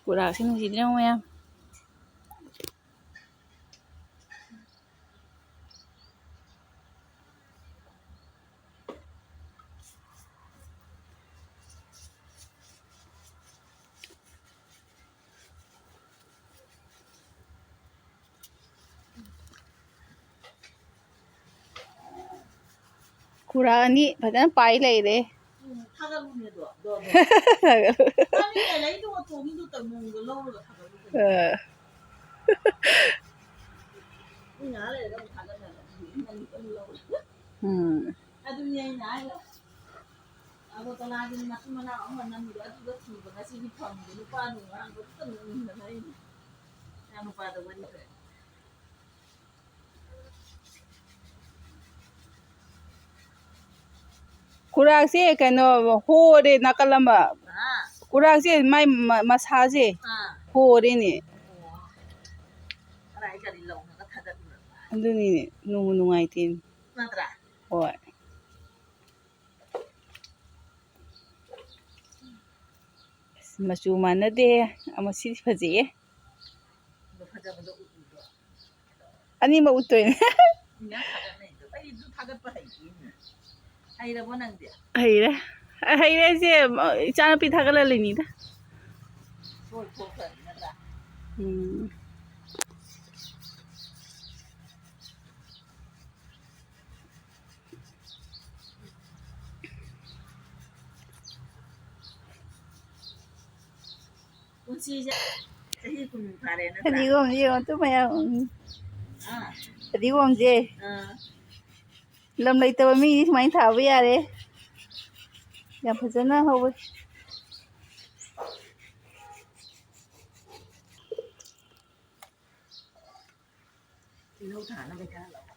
Kurak sih nungsinya mayam. Kurak ni padahal pai lagi deh. Kurak sih kano ho deh nakalamba. Kurak sih mai massage sih ho deh ni. Aduh ni nungaitin. Hoi. Macu mana deh, masih faji. Ani mau utuin. Hayre, hayre sih, cana pitha kala lini dah. Tadi gom tu mayam. Tadi gom je. Lam lai tawar mi main thảo với à đấy. Làm phải dân hậu với. Lâu thả nó phải thả